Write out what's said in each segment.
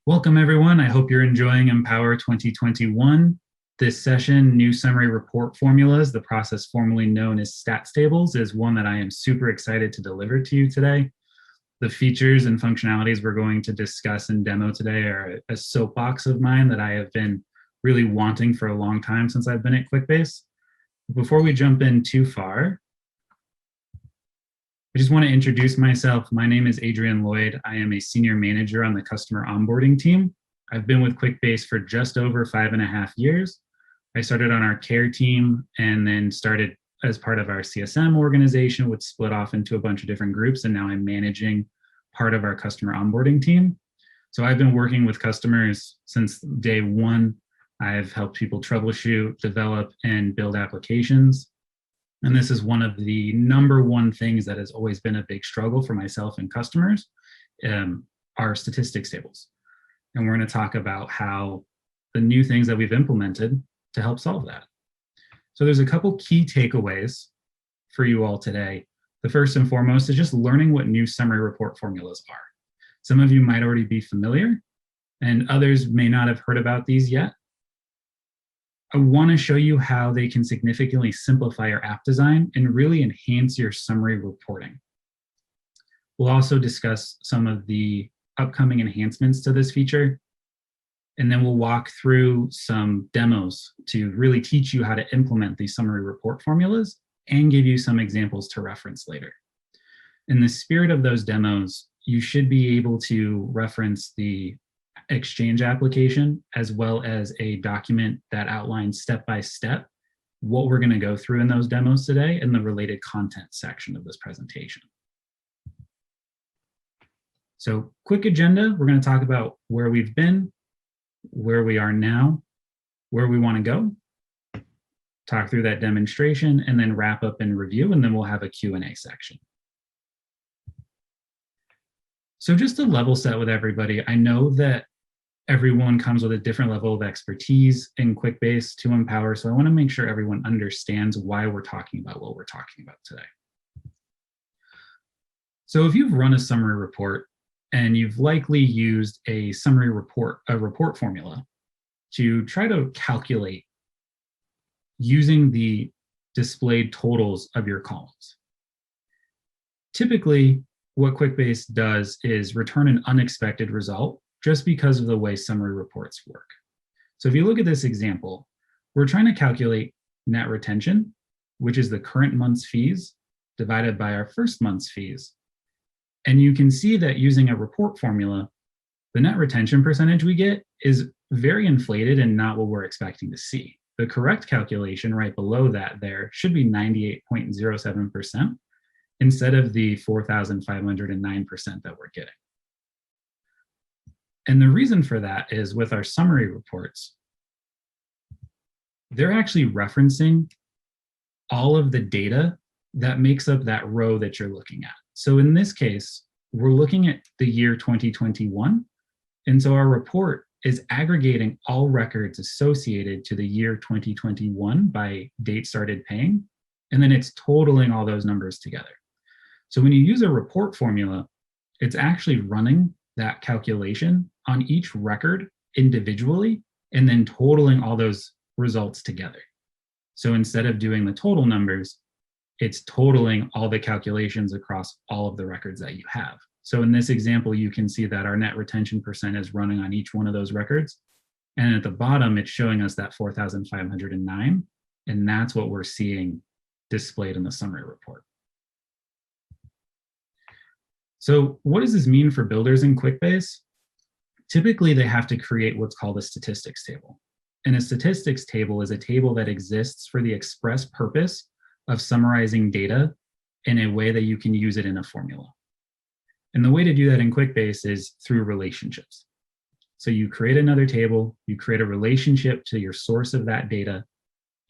Welcome, everyone. I hope you're enjoying Empower 2021. This session, New Summary Report Formulas, the process formerly known as stats tables, is one that I am super excited to deliver to you today. The features and functionalities we're going to discuss and demo today are a soapbox of mine that I have been really wanting for a long time since I've been at Quickbase. Before we jump in too far, I just want to introduce myself. My name is Adrian Lloyd. I am a senior manager on the customer onboarding team. I've been with Quickbase for just over 5.5 years. I started on our care team and then started as part of our CSM organization, which split off into a bunch of different groups. And now I'm managing part of our customer onboarding team. So I've been working with customers since day one. I've helped people troubleshoot, develop, and build applications. And this is one of the number one things that has always been a big struggle for myself and customers, are statistics tables. And we're going to talk about how the new things that we've implemented to help solve that. So there's a couple key takeaways for you all today. The first and foremost is just learning what new summary report formulas are. Some of you might already be familiar, and others may not have heard about these yet. I want to show you how they can significantly simplify your app design and really enhance your summary reporting. We'll also discuss some of the upcoming enhancements to this feature, and then we'll walk through some demos to really teach you how to implement these summary report formulas and give you some examples to reference later. In the spirit of those demos, you should be able to reference the Exchange application, as well as a document that outlines step-by-step what we're going to go through in those demos today in the related content section of this presentation. So quick agenda, we're going to talk about where we've been, where we are now, where we want to go, talk through that demonstration, and then wrap up and review, and then we'll have a Q&A section. So just to level set with everybody, I know that everyone comes with a different level of expertise in Quickbase to Empower, so I want to make sure everyone understands why we're talking about what we're talking about today. So if you've run a summary report and you've likely used a summary report, a report formula to try to calculate using the displayed totals of your columns. Typically, what Quickbase does is return an unexpected result just because of the way summary reports work. So if you look at this example, we're trying to calculate net retention, which is the current month's fees divided by our first month's fees. And you can see that using a report formula, the net retention percentage we get is very inflated and not what we're expecting to see. The correct calculation right below that there should be 98.07% instead of the 4,509% that we're getting. And the reason for that is with our summary reports, they're actually referencing all of the data that makes up that row that you're looking at. So in this case, we're looking at the year 2021. And so our report is aggregating all records associated to the year 2021 by date started paying, and then it's totaling all those numbers together. So when you use a report formula, it's actually running that calculation on each record individually and then totaling all those results together. So instead of doing the total numbers, it's totaling all the calculations across all of the records that you have. So in this example, you can see that our net retention percent is running on each one of those records. And at the bottom, it's showing us that 4,509. And that's what we're seeing displayed in the summary report. So what does this mean for builders in Quickbase? Typically, they have to create what's called a statistics table. And a statistics table is a table that exists for the express purpose of summarizing data in a way that you can use it in a formula. And the way to do that in Quickbase is through relationships. So you create another table, you create a relationship to your source of that data,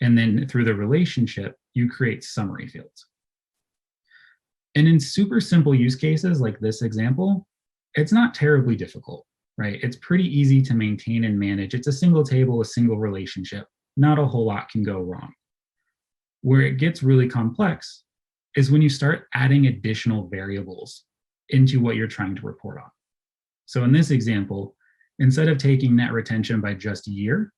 and then through the relationship, you create summary fields. And in super simple use cases like this example, it's not terribly difficult, right? It's pretty easy to maintain and manage. It's a single table, a single relationship. Not a whole lot can go wrong. Where it gets really complex is when you start adding additional variables into what you're trying to report on. So in this example, Instead of taking net retention by just year,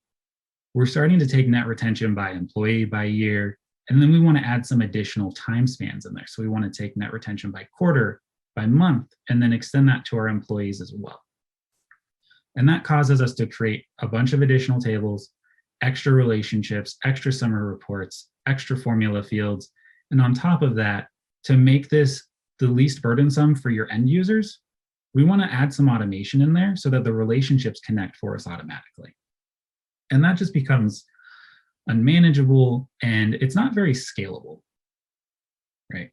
we're starting to take net retention by employee, by year, and then we want to add some additional time spans in there. So we want to take net retention by quarter, by month, and then extend that to our employees as well. And that causes us to create a bunch of additional tables, extra relationships, extra summary reports, extra formula fields. And on top of that, to make this the least burdensome for your end users, we want to add some automation in there so that the relationships connect for us automatically. And that just becomes unmanageable and it's not very scalable, right?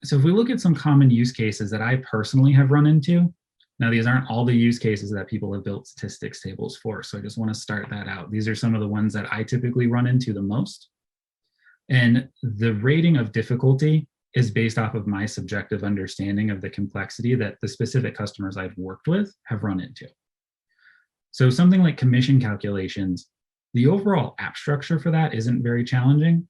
So if we look at some common use cases that I personally have run into, now these aren't all the use cases that people have built statistics tables for, so I just want to start that out. These are some of the ones that I typically run into the most. And the rating of difficulty is based off of my subjective understanding of the complexity that the specific customers I've worked with have run into. So something like commission calculations, the overall app structure for that isn't very challenging,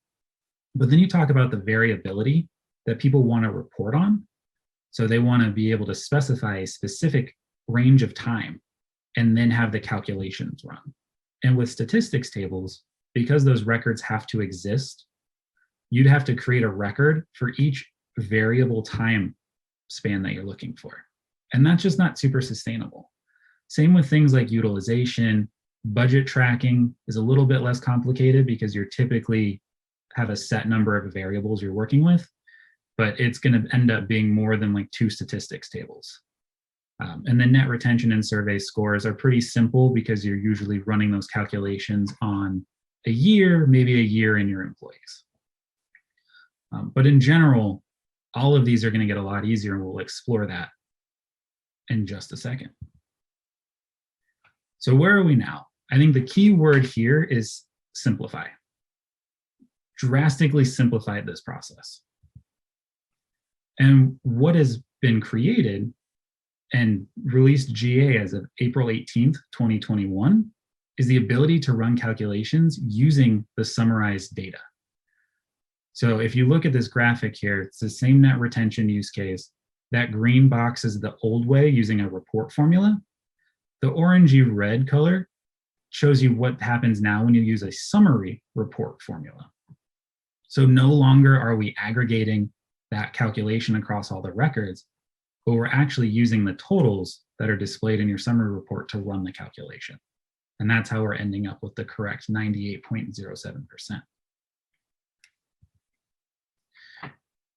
but then you talk about the variability that people want to report on. So they want to be able to specify a specific range of time and then have the calculations run. And with statistics tables, because those records have to exist, you'd have to create a record for each variable time span that you're looking for. And that's just not super sustainable. Same with things like utilization. Budget tracking is a little bit less complicated because you're typically have a set number of variables you're working with, but it's going to end up being more than like 2 statistics tables. And then net retention and survey scores are pretty simple because you're usually running those calculations on a year, maybe a year in your employees. But in general, all of these are going to get a lot easier, and we'll explore that in just a second. So where are we now? I think the key word here is simplify. Drastically simplified this process. And what has been created and released GA as of April 18th, 2021, is the ability to run calculations using the summarized data. So if you look at this graphic here, it's the same net retention use case. That green box is the old way using a report formula. The orangey red color shows you what happens now when you use a summary report formula. So no longer are we aggregating that calculation across all the records, but we're actually using the totals that are displayed in your summary report to run the calculation. And that's how we're ending up with the correct 98.07%.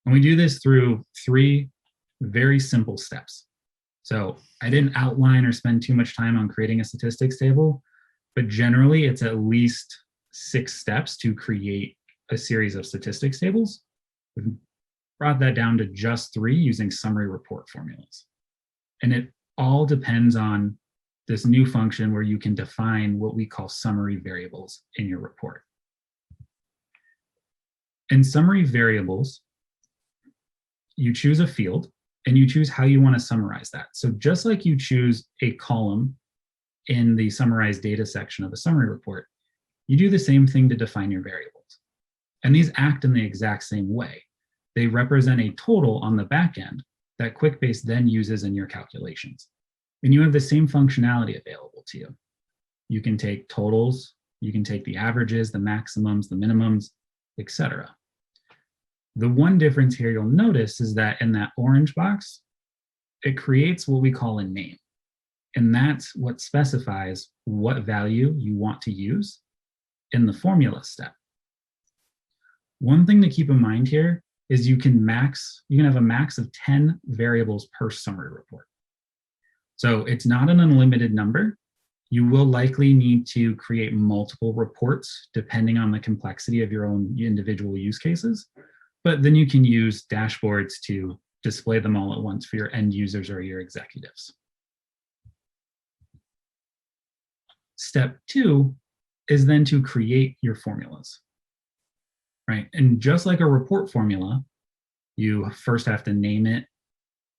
And we do this through 3 very simple steps. So I didn't outline or spend too much time on creating a statistics table, but generally it's at least 6 steps to create a series of statistics tables. We've brought that down to just 3 using summary report formulas. And it all depends on this new function where you can define what we call summary variables in your report. In summary variables, you choose a field and you choose how you want to summarize that. So just like you choose a column in the summarized data section of a summary report, you do the same thing to define your variables. And these act in the exact same way. They represent a total on the back end that Quickbase then uses in your calculations. And you have the same functionality available to you. You can take totals, you can take the averages, the maximums, the minimums, etc. The one difference here you'll notice is that in that orange box, it creates what we call a name. And that's what specifies what value you want to use in the formula step. One thing to keep in mind here is you can have a max of 10 variables per summary report. So it's not an unlimited number. You will likely need to create multiple reports depending on the complexity of your own individual use cases. But then you can use dashboards to display them all at once for your end users or your executives. Step 2 is then to create your formulas, right? And just like a report formula, you first have to name it,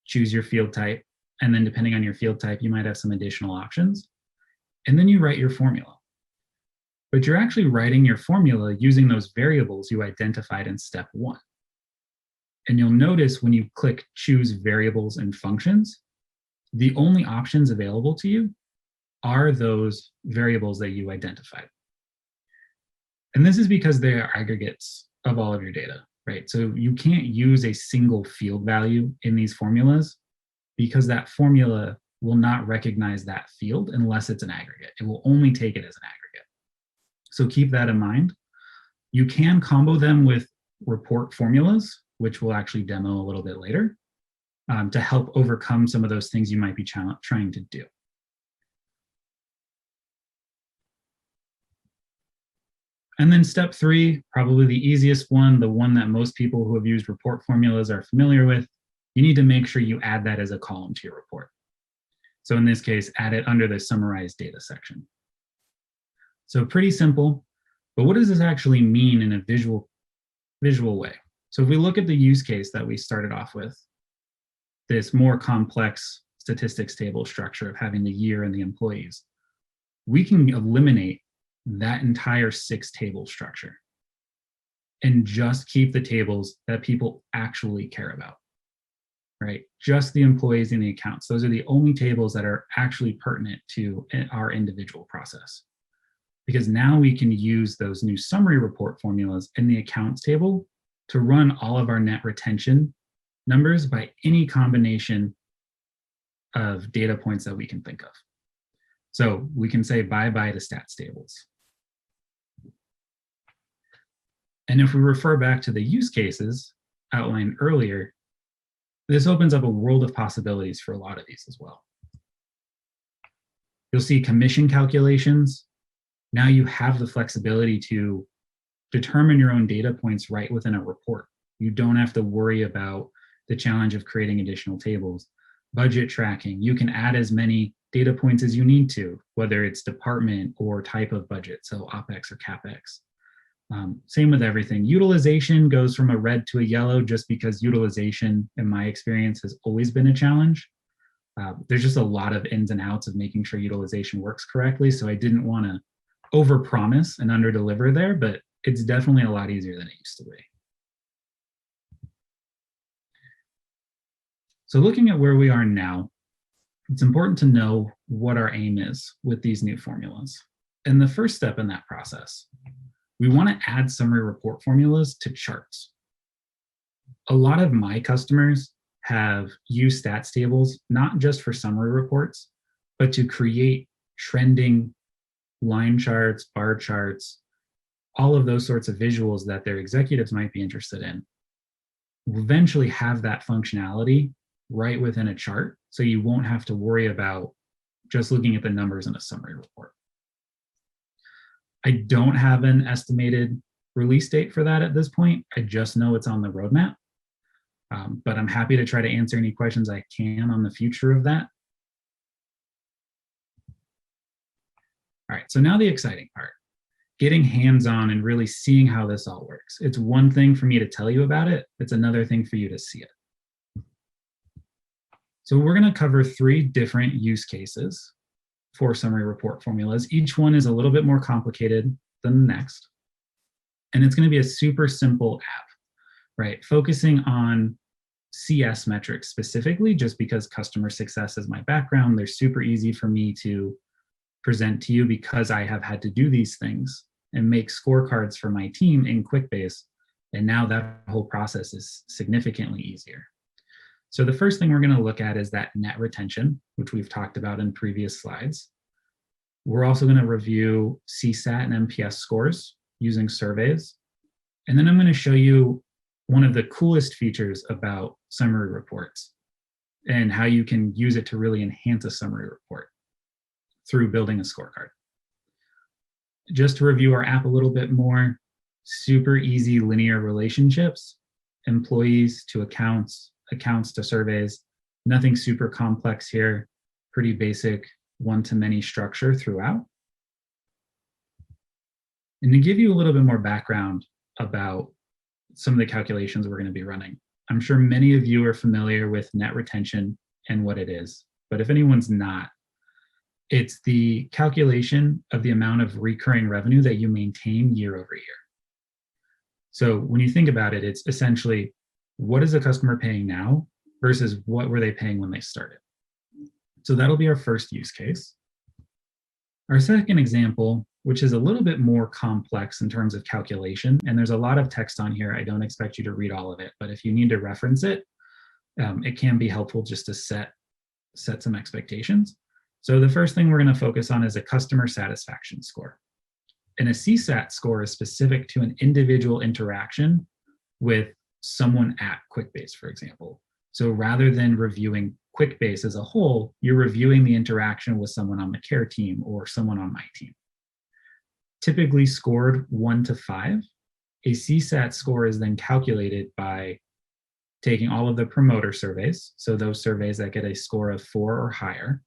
choose your field type, and then depending on your field type, you might have some additional options. And then you write your formula. But you're actually writing your formula using those variables you identified in step 1. And you'll notice when you click choose variables and functions, the only options available to you are those variables that you identified. And this is because they are aggregates of all of your data, right? So you can't use a single field value in these formulas because that formula will not recognize that field unless it's an aggregate. It will only take it as an aggregate. So keep that in mind. You can combo them with report formulas, which we'll actually demo a little bit later, to help overcome some of those things you might be trying to do. And then step 3, probably the easiest one, the one that most people who have used report formulas are familiar with. You need to make sure you add that as a column to your report. So in this case, add it under the summarized data section. So pretty simple, but what does this actually mean in a visual way? So if we look at the use case that we started off with, this more complex statistics table structure of having the year and the employees, we can eliminate that entire 6-table structure and just keep the tables that people actually care about, right? Just the employees and the accounts. Those are the only tables that are actually pertinent to our individual process. Because now we can use those new summary report formulas in the accounts table to run all of our net retention numbers by any combination of data points that we can think of. So we can say bye-bye to stats tables. And if we refer back to the use cases outlined earlier, this opens up a world of possibilities for a lot of these as well. You'll see commission calculations. Now you have the flexibility to determine your own data points right within a report. You don't have to worry about the challenge of creating additional tables. Budget tracking, you can add as many data points as you need to, whether it's department or type of budget, so OpEx or CapEx. Same with everything. Utilization goes from a red to a yellow just because utilization, in my experience, has always been a challenge. There's just a lot of ins and outs of making sure utilization works correctly, so I didn't want to overpromise and underdeliver there, but it's definitely a lot easier than it used to be. So looking at where we are now, it's important to know what our aim is with these new formulas. And the first step in that process, we want to add summary report formulas to charts. A lot of my customers have used stats tables, not just for summary reports, but to create trending line charts, bar charts, all of those sorts of visuals that their executives might be interested in. We'll eventually have that functionality right within a chart, so you won't have to worry about just looking at the numbers in a summary report. I don't have an estimated release date for that at this point. I just know it's on the roadmap, but I'm happy to try to answer any questions I can on the future of that. All right, so now the exciting part, getting hands-on and really seeing how this all works. It's one thing for me to tell you about it, it's another thing for you to see it. So we're going to cover 3 different use cases for summary report formulas. Each one is a little bit more complicated than the next. And it's going to be a super simple app, right? Focusing on CS metrics specifically, just because customer success is my background. They're super easy for me to present to you because I have had to do these things and make scorecards for my team in Quickbase. And now that whole process is significantly easier. So the first thing we're going to look at is that net retention, which we've talked about in previous slides. We're also going to review CSAT and NPS scores using surveys. And then I'm going to show you one of the coolest features about summary reports and how you can use it to really enhance a summary report through building a scorecard. Just to review our app a little bit more, super easy linear relationships, employees to accounts, accounts to surveys, nothing super complex here, pretty basic one-to-many structure throughout. And to give you a little bit more background about some of the calculations we're going to be running, I'm sure many of you are familiar with net retention and what it is, but if anyone's not, it's the calculation of the amount of recurring revenue that you maintain year over year. So when you think about it, it's essentially what is a customer paying now versus what were they paying when they started. So that'll be our first use case. Our second example, which is a little bit more complex in terms of calculation, and there's a lot of text on here. I don't expect you to read all of it, but if you need to reference it, it can be helpful just to set some expectations. So the first thing we're going to focus on is a customer satisfaction score. And a CSAT score is specific to an individual interaction with someone at Quickbase, for example. So rather than reviewing Quickbase as a whole, you're reviewing the interaction with someone on the care team or someone on my team. Typically scored 1 to 5, a CSAT score is then calculated by taking all of the promoter surveys, so those surveys that get a score of 4 or higher,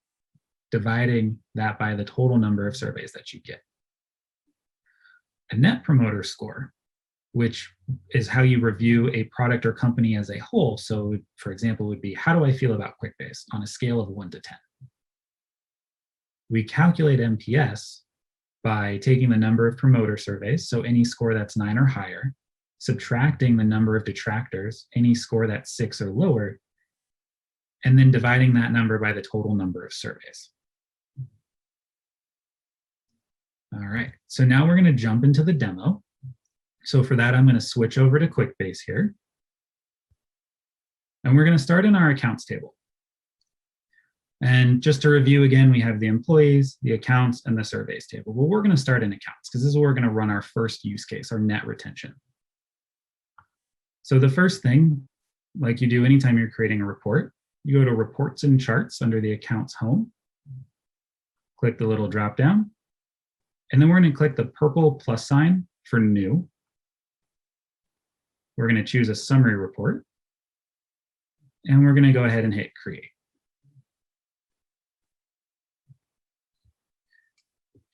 dividing that by the total number of surveys that you get. A net promoter score, which is how you review a product or company as a whole. So for example, would be, how do I feel about Quickbase on a scale of 1 to 10? We calculate NPS by taking the number of promoter surveys, so any score that's 9 or higher, subtracting the number of detractors, any score that's 6 or lower, and then dividing that number by the total number of surveys. All right, so now we're going to jump into the demo. So for that, I'm going to switch over to Quickbase here. And we're going to start in our accounts table. And just to review again, we have the employees, the accounts, and the surveys table. Well, we're going to start in accounts because this is where we're going to run our first use case, our net retention. So the first thing, like you do anytime you're creating a report, you go to Reports and Charts under the Accounts home, click the little drop down, and then we're going to click the purple plus sign for New. We're going to choose a summary report, and we're going to go ahead and hit Create.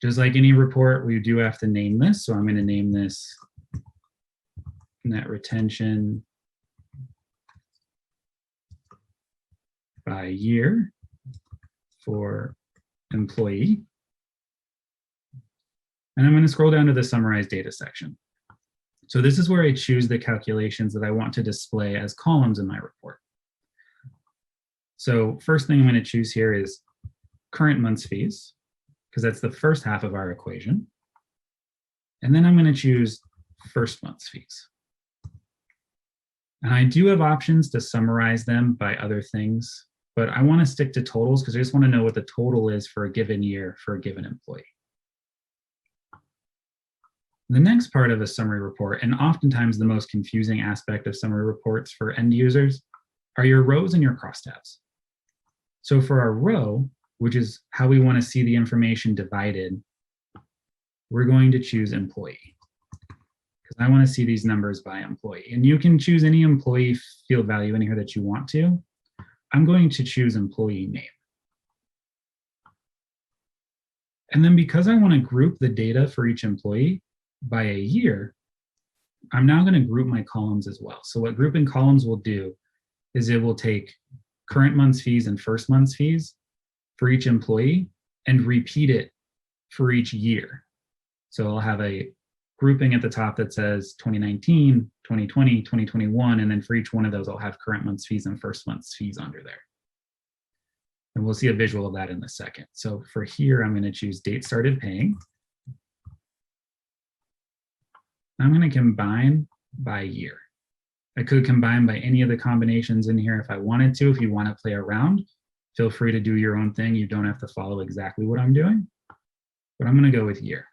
Just like any report, we do have to name this, so I'm going to name this Net Retention by Year for Employee. And I'm going to scroll down to the Summarize Data section. So this is where I choose the calculations that I want to display as columns in my report. So first thing I'm going to choose here is current month's fees, because that's the first half of our equation. And then I'm going to choose first month's fees. And I do have options to summarize them by other things, but I want to stick to totals because I just want to know what the total is for a given year for a given employee. The next part of a summary report, and oftentimes the most confusing aspect of summary reports for end users, are your rows and your crosstabs. So for our row, which is how we want to see the information divided, we're going to choose employee, because I want to see these numbers by employee. And you can choose any employee field value in here that you want to. I'm going to choose employee name. And then because I want to group the data for each employee by a year, I'm now going to group my columns as well. So what grouping columns will do is it will take current month's fees and first month's fees for each employee and repeat it for each year. So I'll have a grouping at the top that says 2019, 2020, 2021, and then for each one of those, I'll have current month's fees and first month's fees under there. And we'll see a visual of that in a second. So for here, I'm going to choose date started paying. I'm going to combine by year. I could combine by any of the combinations in here if I wanted to. If you want to play around, feel free to do your own thing. You don't have to follow exactly what I'm doing, but I'm going to go with year.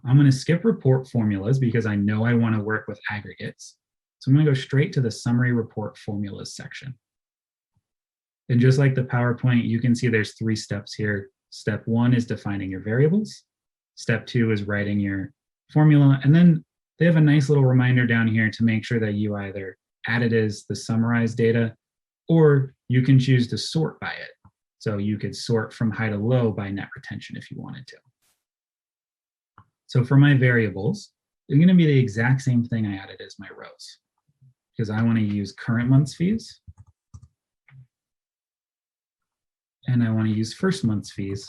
I'm going to skip report formulas because I know I want to work with aggregates. So I'm going to go straight to the summary report formulas section. And just like the PowerPoint, you can see there's 3 steps here. Step 1 is defining your variables. Step 2 is writing your formula. And then they have a nice little reminder down here to make sure that you either add it as the summarized data, or you can choose to sort by it. So you could sort from high to low by net retention if you wanted to. So for my variables, they're going to be the exact same thing I added as my rows, because I want to use current month's fees, and I want to use first month's fees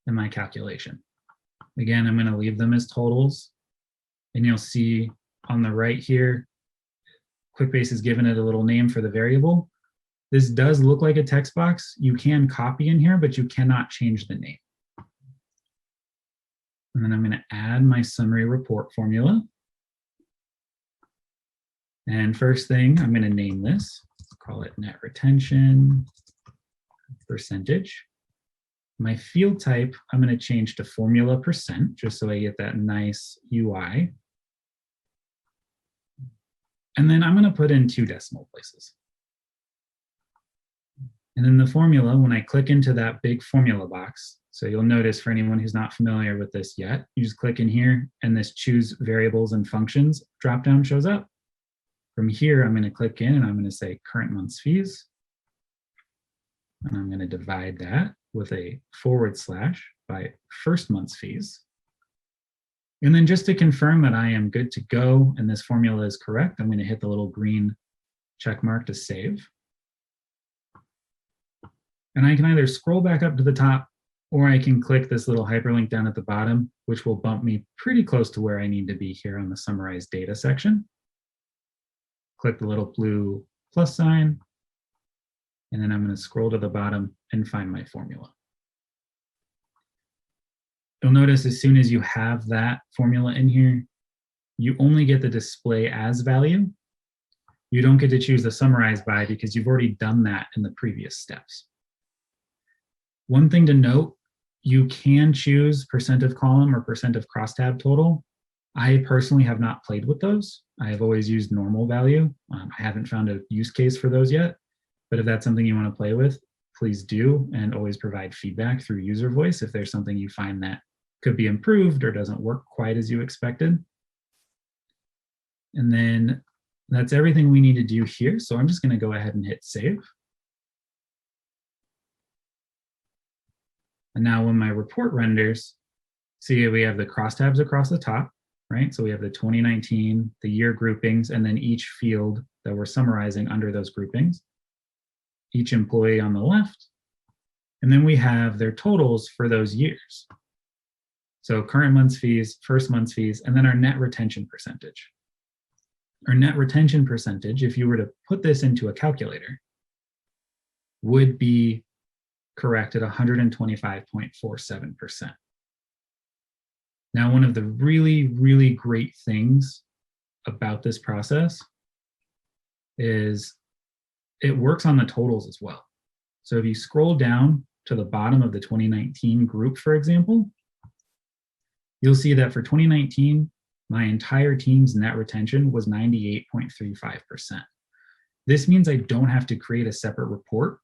in my calculation. Again, I'm going to leave them as totals, and you'll see on the right here, Quickbase has given it a little name for the variable. This does look like a text box. You can copy in here, but you cannot change the name. And then I'm going to add my summary report formula. And first thing, I'm going to name this, call it net retention percentage. My field type, I'm going to change to formula %, just so I get that nice UI. And then I'm going to put in 2 decimal places. And then the formula, when I click into that big formula box, so you'll notice for anyone who's not familiar with this yet, you just click in here and this choose variables and functions dropdown shows up. From here, I'm going to click in and I'm going to say current month's fees. And I'm going to divide that with a / by first month's fees. And then just to confirm that I am good to go and this formula is correct, I'm going to hit the little green check mark to save. And I can either scroll back up to the top or I can click this little hyperlink down at the bottom, which will bump me pretty close to where I need to be here on the summarized data section. Click the little blue plus sign, and then I'm going to scroll to the bottom and find my formula. You'll notice as soon as you have that formula in here, you only get the display as value. You don't get to choose the summarize by because you've already done that in the previous steps. One thing to note, you can choose % of column or % of crosstab total. I personally have not played with those. I have always used normal value. I haven't found a use case for those yet, but if that's something you want to play with, please do, and always provide feedback through user voice if there's something you find that could be improved or doesn't work quite as you expected. And then that's everything we need to do here. So I'm just going to go ahead and hit save. And now when my report renders, see we have the crosstabs across the top, right? So we have the 2019, the year groupings, and then each field that we're summarizing under those groupings, each employee on the left, and then we have their totals for those years. So current month's fees, first month's fees, and then our net retention percentage. Our net retention percentage, if you were to put this into a calculator, would be correct at 125.47%. Now, one of the really, really great things about this process is it works on the totals as well. So if you scroll down to the bottom of the 2019 group, for example, you'll see that for 2019, my entire team's net retention was 98.35%. This means I don't have to create a separate report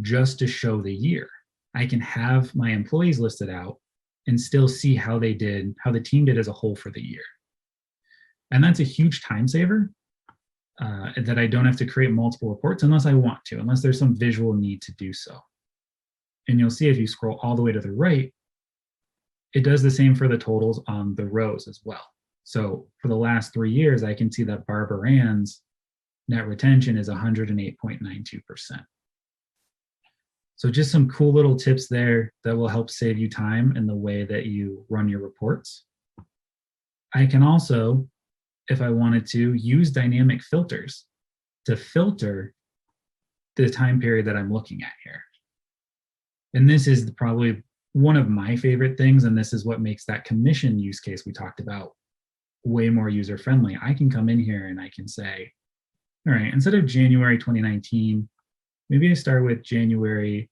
just to show the year. I can have my employees listed out and still see how they did, how the team did as a whole for the year. And that's a huge time saver that I don't have to create multiple reports unless I want to, unless there's some visual need to do so. And you'll see if you scroll all the way to the right, it does the same for the totals on the rows as well. So for the last 3 years, I can see that Barbara Ann's net retention is 108.92%. So just some cool little tips there that will help save you time in the way that you run your reports. I can also, if I wanted to, use dynamic filters to filter the time period that I'm looking at here. And this is probably one of my favorite things, and this is what makes that commission use case we talked about way more user-friendly. I can come in here and I can say, all right, instead of January 2019, maybe I start with January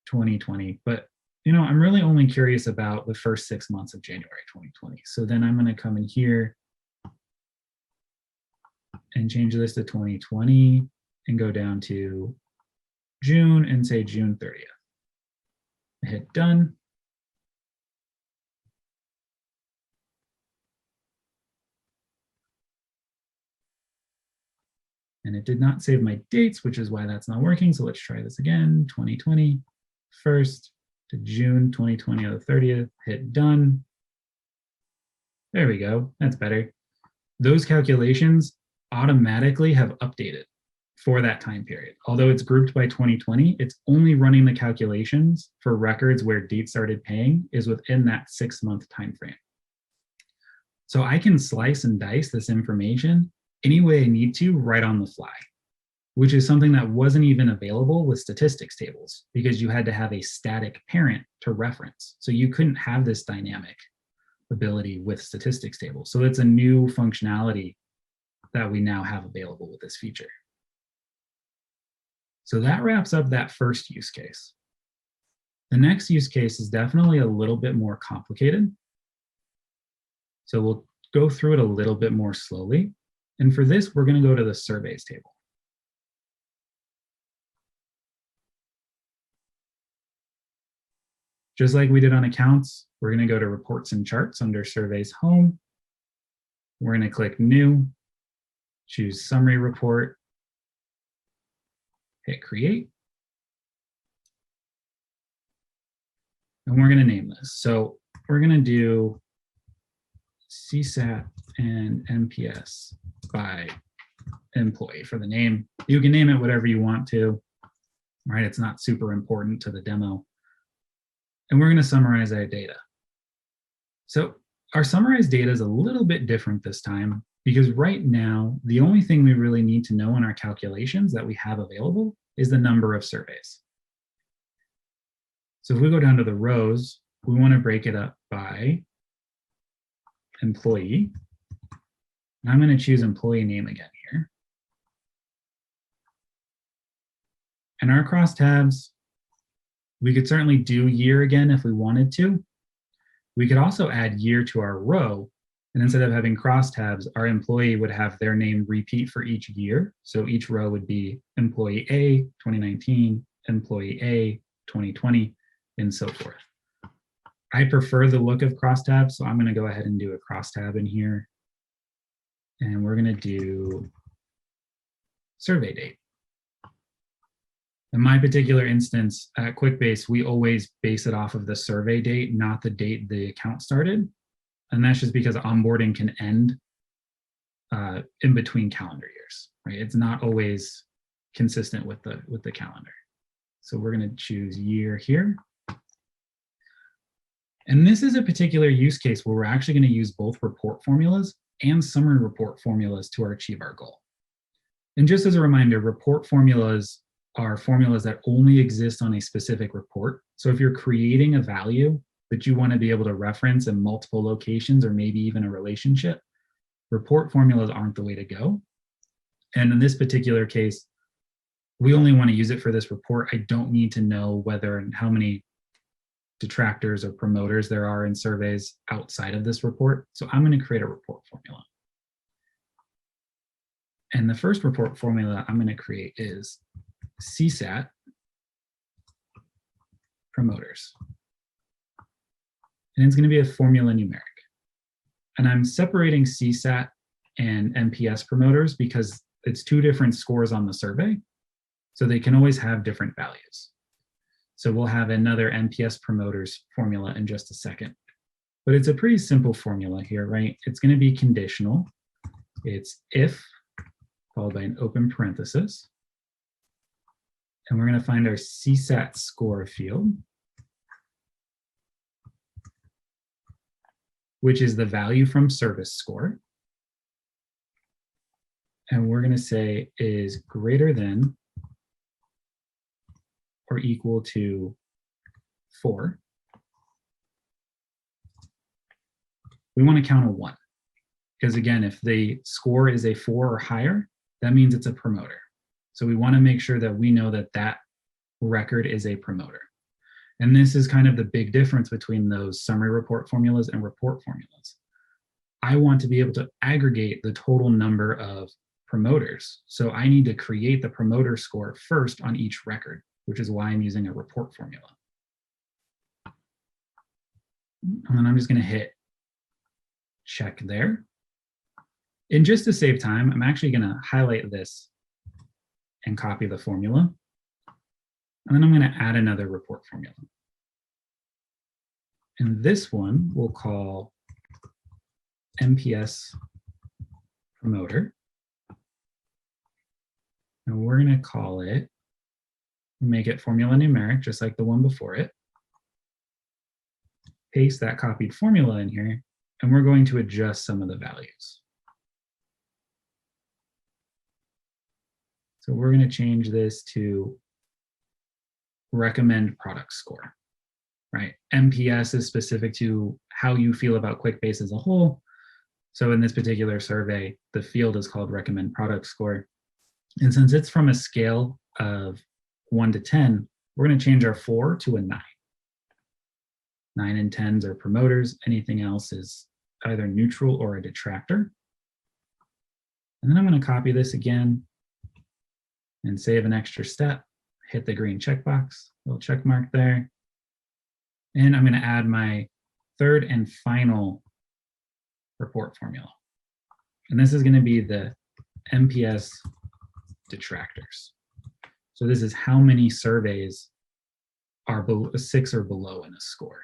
2020, but I'm really only curious about the first 6 months of January 2020. So then I'm going to come in here and change this to 2020 and go down to June and say June 30th. I hit done. And it did not save my dates, which is why that's not working. So let's try this again. 2020, 1st to June 2020 on the 30th, hit done. There we go, that's better. Those calculations automatically have updated for that time period. Although it's grouped by 2020, it's only running the calculations for records where date started paying is within that 6-month time frame. So I can slice and dice this information any way I need to right on the fly, which is something that wasn't even available with statistics tables because you had to have a static parent to reference. So you couldn't have this dynamic. ability with statistics tables. So it's a new functionality that we now have available with this feature. So that wraps up that first use case. The next use case is definitely a little bit more complicated. So we'll go through it a little bit more slowly. And for this, we're going to go to the surveys table. Just like we did on accounts, we're going to go to reports and charts under surveys home. We're going to click new, choose summary report, hit create. And we're going to name this. So we're going to do CSAT and NPS by employee for the name. You can name it whatever you want to, right? It's not super important to the demo. And we're going to summarize our data. So our summarized data is a little bit different this time because right now, the only thing we really need to know in our calculations that we have available is the number of surveys. So if we go down to the rows, we want to break it up by employee. And I'm going to choose employee name again here. And our crosstabs, we could certainly do year again if we wanted to. We could also add year to our row. And instead of having crosstabs, our employee would have their name repeat for each year. So each row would be employee A, 2019, employee A, 2020, and so forth. I prefer the look of crosstabs, so I'm going to go ahead and do a crosstab in here. And we're going to do survey date. In my particular instance at Quickbase, we always base it off of the survey date, not the date the account started. And that's just because onboarding can end in between calendar years, right? It's not always consistent with the calendar. So we're going to choose year here. And this is a particular use case where we're actually going to use both report formulas and summary report formulas to achieve our goal. And just as a reminder, report formulas are formulas that only exist on a specific report. So if you're creating a value that you want to be able to reference in multiple locations or maybe even a relationship, report formulas aren't the way to go. And in this particular case, we only want to use it for this report. I don't need to know whether and how many detractors or promoters there are in surveys outside of this report. So I'm going to create a report formula. And the first report formula I'm going to create is CSAT promoters. And it's going to be a formula numeric. And I'm separating CSAT and NPS promoters because it's two different scores on the survey. So they can always have different values. So we'll have another NPS promoters formula in just a second. But it's a pretty simple formula here, right? It's going to be conditional. It's if, followed by an open parenthesis. And we're going to find our CSAT score field, which is the value from service score. And we're going to say is greater than or equal to 4. We want to count a 1. Because again, if the score is a 4 or higher, that means it's a promoter. So we want to make sure that we know that that record is a promoter. And this is kind of the big difference between those summary report formulas and report formulas. I want to be able to aggregate the total number of promoters. So I need to create the promoter score first on each record, which is why I'm using a report formula. And then I'm just going to hit check there. And just to save time, I'm actually going to highlight this and copy the formula. And then I'm going to add another report formula. And this one we'll call NPS promoter. And we're going to call it, make it formula numeric, just like the one before it. Paste that copied formula in here, and we're going to adjust some of the values. So we're going to change this to recommend product score, right? NPS is specific to how you feel about Quickbase as a whole. So in this particular survey, the field is called recommend product score. And since it's from a scale of 1 to 10, we're going to change our 4 to a 9. 9 and 10s are promoters. Anything else is either neutral or a detractor. And then I'm going to copy this again and save an extra step. Hit the green checkbox, little check mark there. And I'm going to add my third and final report formula. And this is going to be the NPS detractors. So this is how many surveys are a 6 or below in a score.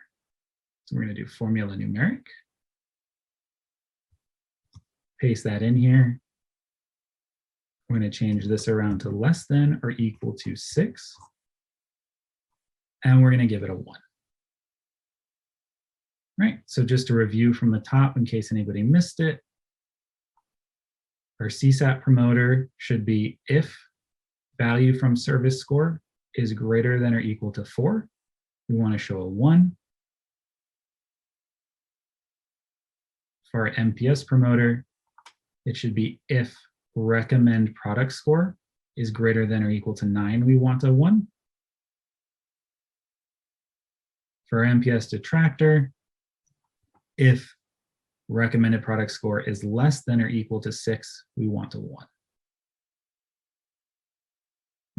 So we're going to do formula numeric. Paste that in here. We're going to change this around to less than or equal to 6. And we're going to give it a 1. Right, so just a review from the top in case anybody missed it. Our CSAT promoter should be if value from service score is greater than or equal to 4. We want to show a 1. For our NPS promoter, it should be if recommend product score is greater than or equal to 9, we want a 1. For our NPS detractor, if recommended product score is less than or equal to 6, we want a 1.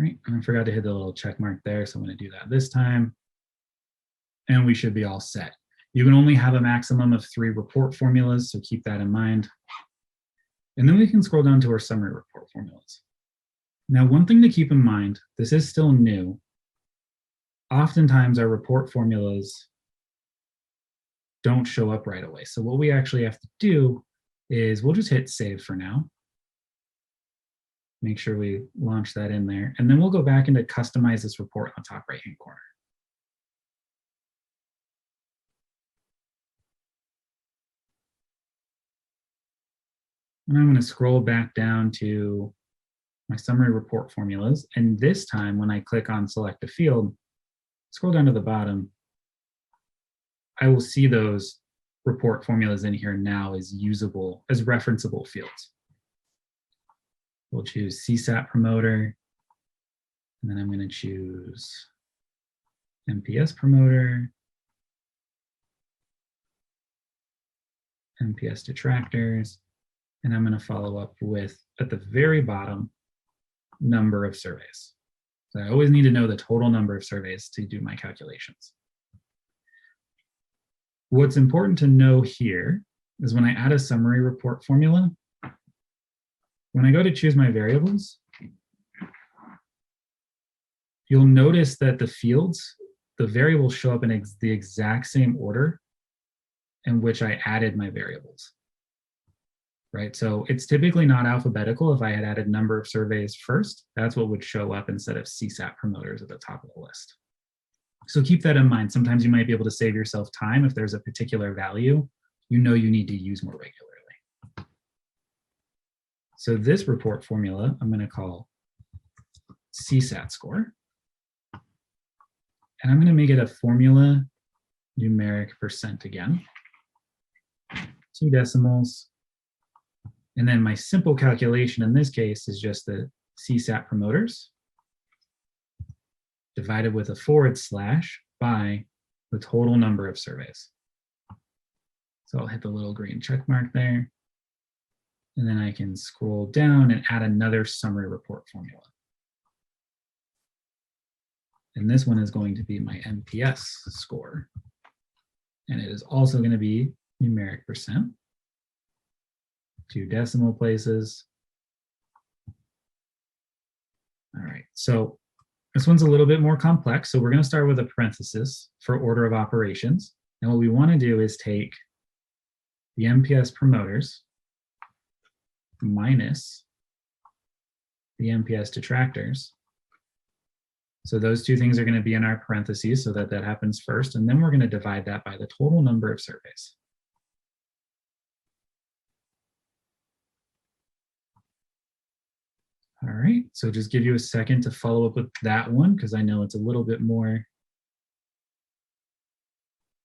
Right, and I forgot to hit the little check mark there, so I'm going to do that this time. And we should be all set. You can only have a maximum of 3 report formulas, so keep that in mind. And then we can scroll down to our summary report formulas. Now, one thing to keep in mind, this is still new. Oftentimes, our report formulas don't show up right away. So what we actually have to do is we'll just hit save for now. Make sure we launch that in there. And then we'll go back into customize this report on the top right-hand corner. And I'm going to scroll back down to my summary report formulas. And this time, when I click on select a field, scroll down to the bottom, I will see those report formulas in here now as usable, as referenceable fields. We'll choose CSAT promoter, and then I'm going to choose NPS promoter, NPS detractors, and I'm going to follow up with, at the very bottom, number of surveys. So I always need to know the total number of surveys to do my calculations. What's important to know here is when I add a summary report formula, when I go to choose my variables, you'll notice that the fields, the variables show up in the exact same order in which I added my variables, right? So it's typically not alphabetical. If I had added number of surveys first, that's what would show up instead of CSAT promoters at the top of the list. So keep that in mind. Sometimes you might be able to save yourself time if there's a particular value you know you need to use more regularly. So this report formula, I'm going to call CSAT score. And I'm going to make it a formula numeric percent again. 2 decimals. And then my simple calculation in this case is just the CSAT promoters divided with a / by the total number of surveys. So I'll hit the little green check mark there. And then I can scroll down and add another summary report formula. And this one is going to be my NPS score. And it is also going to be numeric percent. 2 decimal places. All right, so this one's a little bit more complex. So we're going to start with a parenthesis for order of operations. And what we want to do is take the NPS promoters minus the NPS detractors. So those 2 things are going to be in our parentheses so that that happens first. And then we're going to divide that by the total number of surveys. All right, so just give you a second to follow up with that one because I know it's a little bit more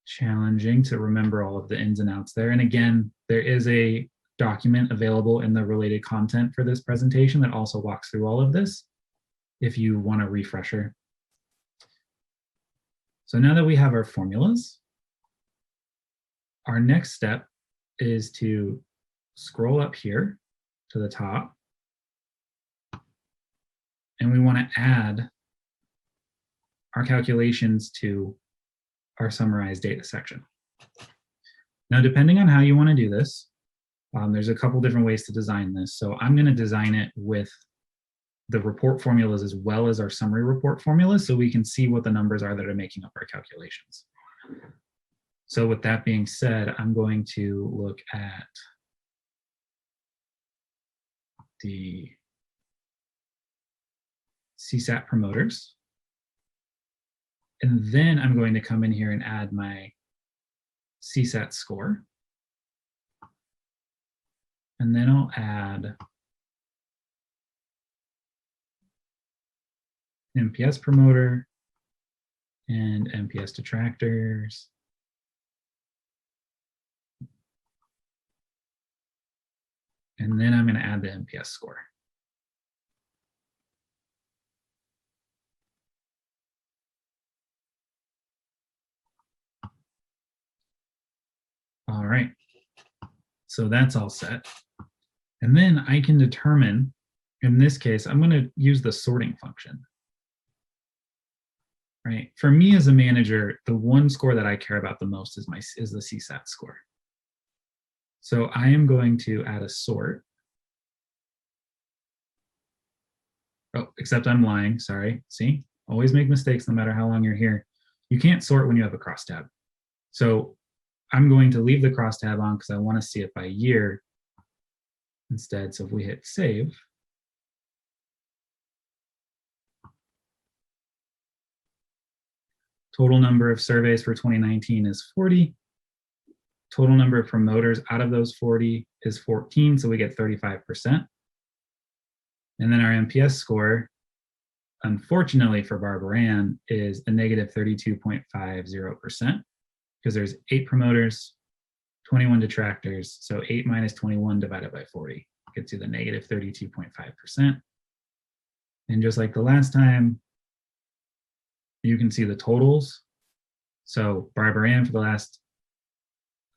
challenging to remember all of the ins and outs there. And again, there is a document available in the related content for this presentation that also walks through all of this if you want a refresher. So now that we have our formulas, our next step is to scroll up here to the top, and we want to add our calculations to our summarized data section. Now, depending on how you want to do this, there's a couple different ways to design this. So I'm going to design it with the report formulas as well as our summary report formulas so we can see what the numbers are that are making up our calculations. So with that being said, I'm going to look at the CSAT promoters. And then I'm going to come in here and add my CSAT score. And then I'll add NPS promoter and NPS detractors. And then I'm going to add the NPS score. All right, so that's all set. And then I can determine, in this case, I'm going to use the sorting function. Right, for me as a manager, the one score that I care about the most is the CSAT score. So I am going to add a sort. Oh, except I'm lying, sorry. See, always make mistakes no matter how long you're here. You can't sort when you have a crosstab. So I'm going to leave the crosstab on because I want to see it by year instead. So if we hit save, total number of surveys for 2019 is 40. Total number of promoters out of those 40 is 14, so we get 35%. And then our NPS score, unfortunately for Barbara Ann, is a negative 32.50%. Because there's 8 promoters, 21 detractors, so 8 minus 21 divided by 40 gets you the negative 32.5%. And just like the last time, you can see the totals. So Barbara Ann for the last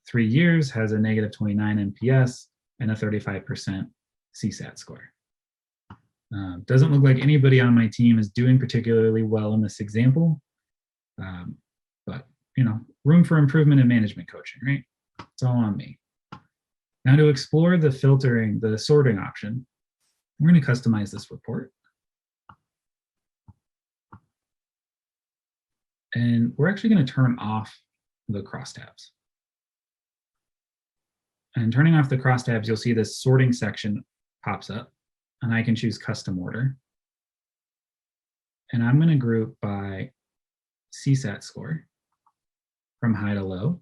3 years has a negative 29 NPS and a 35% CSAT score. Doesn't look like anybody on my team is doing particularly well in this example, but you know, room for improvement in management coaching, right? It's all on me. Now to explore the filtering, the sorting option, we're going to customize this report. And we're actually going to turn off the crosstabs. And turning off the crosstabs, you'll see this sorting section pops up, and I can choose custom order. And I'm going to group by CSAT score from high to low.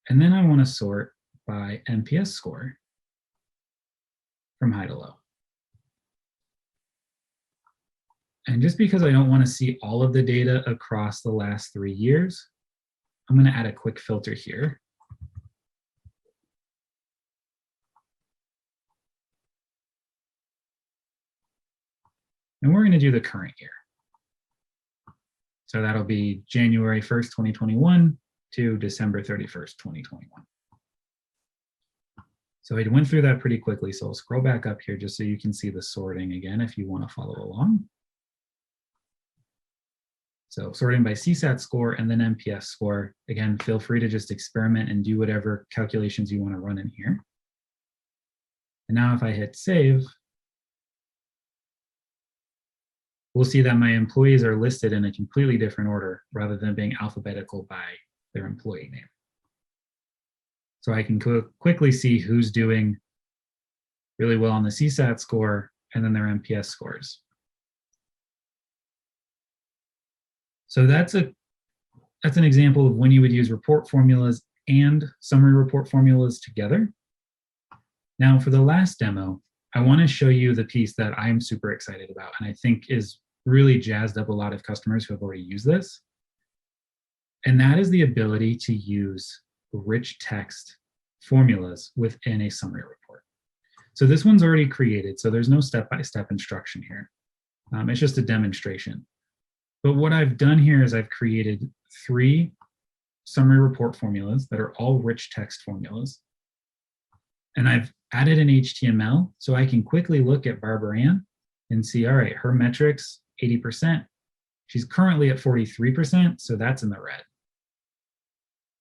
And then I want to sort by NPS score from high to low. And just because I don't want to see all of the data across the last 3 years, I'm going to add a quick filter here. And we're going to do the current year. So that'll be January 1st, 2021 to December 31st, 2021. So I went through that pretty quickly. So I'll scroll back up here just so you can see the sorting again if you want to follow along. So sorting by CSAT score and then NPS score. Again, feel free to just experiment and do whatever calculations you want to run in here. And now if I hit save, we'll see that my employees are listed in a completely different order rather than being alphabetical by their employee name. So I can quickly see who's doing really well on the CSAT score and then their NPS scores. So that's an example of when you would use report formulas and summary report formulas together. Now for the last demo, I want to show you the piece that I'm super excited about and I think is really jazzed up a lot of customers who have already used this. And that is the ability to use rich text formulas within a summary report. So this one's already created, so there's no step-by-step instruction here. It's just a demonstration. But what I've done here is I've created 3 summary report formulas that are all rich text formulas. And I've added an HTML so I can quickly look at Barbara Ann and see, all right, her metrics, 80%. She's currently at 43%, so that's in the red.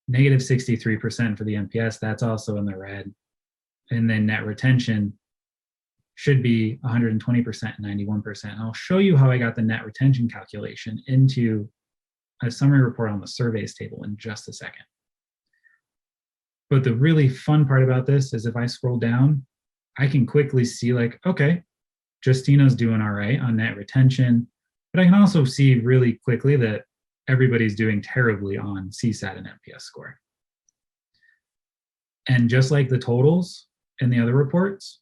Negative 63% for the NPS, that's also in the red. And then net retention should be 120% and 91%. I'll show you how I got the net retention calculation into a summary report on the surveys table in just a second. But the really fun part about this is if I scroll down, I can quickly see like, okay, Justina's doing all right on net retention, but I can also see really quickly that everybody's doing terribly on CSAT and NPS score. And just like the totals in the other reports,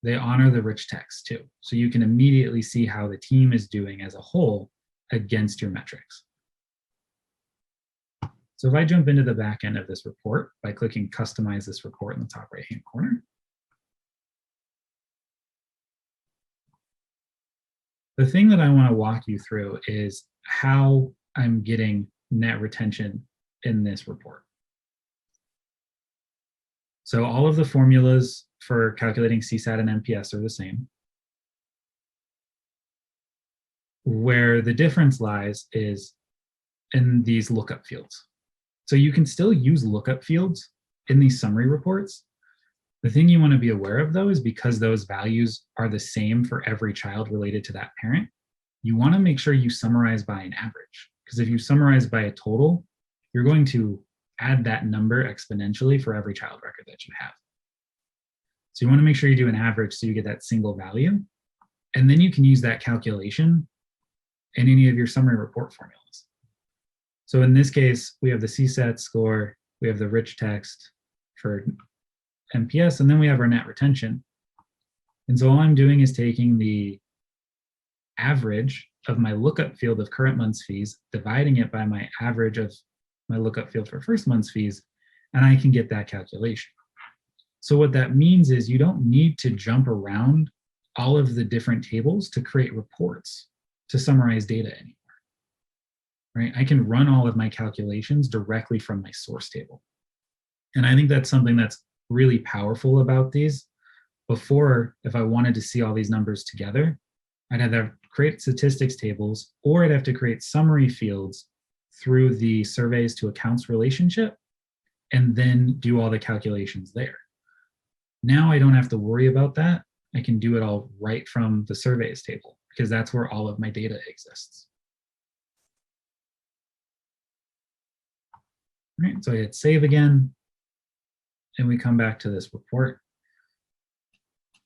they honor the rich text too. So you can immediately see how the team is doing as a whole against your metrics. So if I jump into the back end of this report by clicking Customize this report in the top right-hand corner, the thing that I want to walk you through is how I'm getting net retention in this report. So all of the formulas for calculating CSAT and NPS are the same. Where the difference lies is in these lookup fields. So you can still use lookup fields in these summary reports. The thing you want to be aware of though is because those values are the same for every child related to that parent, you want to make sure you summarize by an average. Because if you summarize by a total, you're going to add that number exponentially for every child record that you have. So you want to make sure you do an average so you get that single value. And then you can use that calculation in any of your summary report formulas. So in this case, we have the CSAT score, we have the rich text for NPS, and then we have our net retention. And so all I'm doing is taking the average of my lookup field of current month's fees, dividing it by my average of my lookup field for first month's fees, and I can get that calculation. So what that means is you don't need to jump around all of the different tables to create reports to summarize data anymore. Right? I can run all of my calculations directly from my source table. And I think that's something that's really powerful about these. Before, if I wanted to see all these numbers together, I'd either create statistics tables or I'd have to create summary fields through the surveys to accounts relationship and then do all the calculations there. Now I don't have to worry about that. I can do it all right from the surveys table because that's where all of my data exists. All right, so I hit save again, and we come back to this report.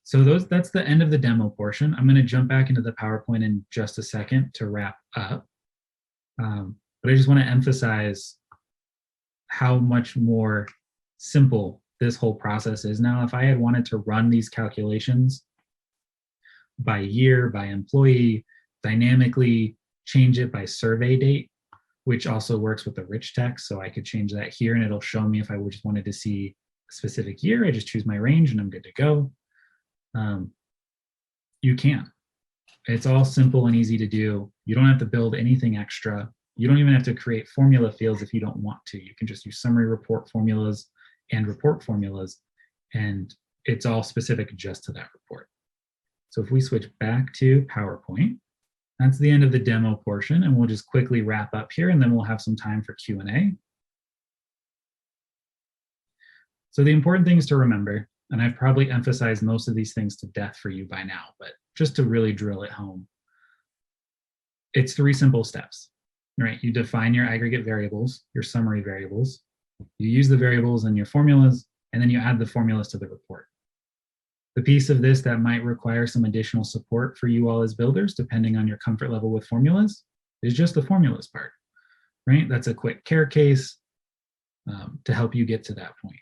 So that's the end of the demo portion. I'm going to jump back into the PowerPoint in just a second to wrap up. But I just want to emphasize how much more simple this whole process is now. If I had wanted to run these calculations by year, by employee, dynamically change it by survey date, which also works with the rich text. So I could change that here and it'll show me if I just wanted to see a specific year. I just choose my range and I'm good to go. You can. It's all simple and easy to do. You don't have to build anything extra. You don't even have to create formula fields if you don't want to. You can just use summary report formulas and report formulas, and it's all specific just to that report. So if we switch back to PowerPoint, that's the end of the demo portion, and we'll just quickly wrap up here, and then we'll have some time for Q&A. So the important things to remember, and I've probably emphasized most of these things to death for you by now, but just to really drill it home, it's 3 simple steps, right? You define your aggregate variables, your summary variables, you use the variables in your formulas, and then you add the formulas to the report. The piece of this that might require some additional support for you all as builders, depending on your comfort level with formulas, is just the formulas part, right? That's a quick care case to help you get to that point.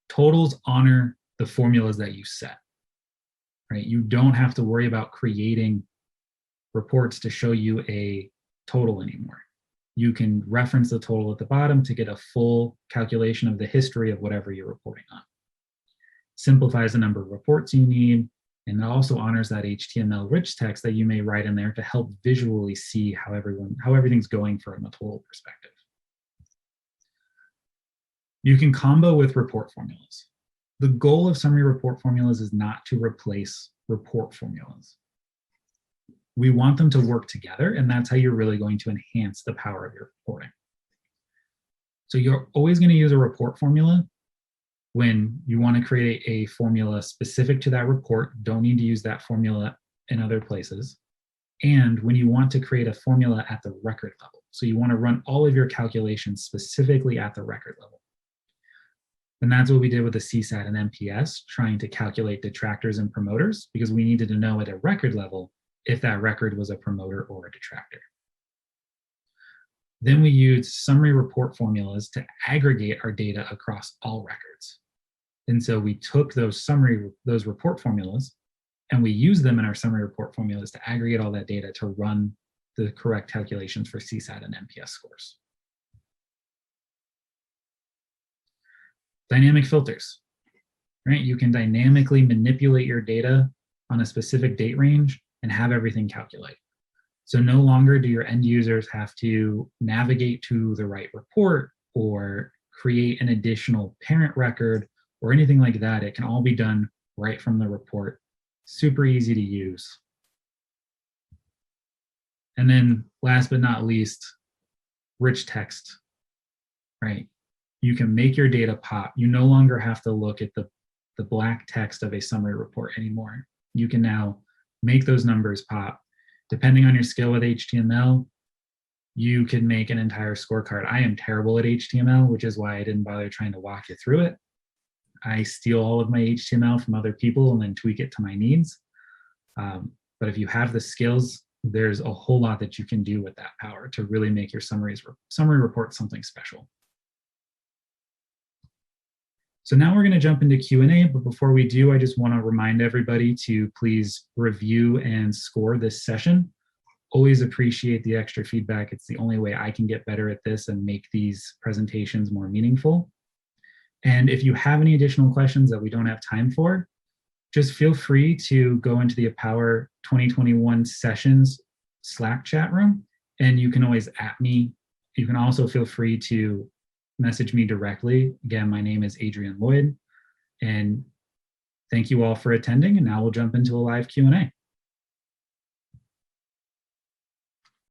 Totals honor the formulas that you set, right? You don't have to worry about creating reports to show you a total anymore. You can reference the total at the bottom to get a full calculation of the history of whatever you're reporting on. Simplifies the number of reports you need, and it also honors that HTML rich text that you may write in there to help visually see how everything's going from a total perspective. You can combo with report formulas. The goal of summary report formulas is not to replace report formulas. We want them to work together, and that's how you're really going to enhance the power of your reporting. So you're always going to use a report formula when you want to create a formula specific to that report. Don't need to use that formula in other places. And when you want to create a formula at the record level. So you want to run all of your calculations specifically at the record level. And that's what we did with the CSAT and NPS, trying to calculate detractors and promoters, because we needed to know at a record level if that record was a promoter or a detractor. Then we used summary report formulas to aggregate our data across all records. And so we took those report formulas, and we used them in our summary report formulas to aggregate all that data to run the correct calculations for CSAT and NPS scores. Dynamic filters, right? You can dynamically manipulate your data on a specific date range and have everything calculate. So no longer do your end users have to navigate to the right report or create an additional parent record or anything like that. It can all be done right from the report. Super easy to use. And then last but not least, rich text, right? You can make your data pop. You no longer have to look at the black text of a summary report anymore. You can now make those numbers pop. Depending on your skill with HTML, you can make an entire scorecard. I am terrible at HTML, which is why I didn't bother trying to walk you through it. I steal all of my HTML from other people and then tweak it to my needs. But if you have the skills, there's a whole lot that you can do with that power to really make your summary report something special. So now we're going to jump into Q&A, but before we do, I just want to remind everybody to please review and score this session. Always appreciate the extra feedback. It's the only way I can get better at this and make these presentations more meaningful. And if you have any additional questions that we don't have time for, just feel free to go into the Power 2021 sessions Slack chat room, and you can always @ me. You can also feel free to message me directly. Again, my name is Adrian Lloyd, and thank you all for attending, and now we'll jump into a live Q&A.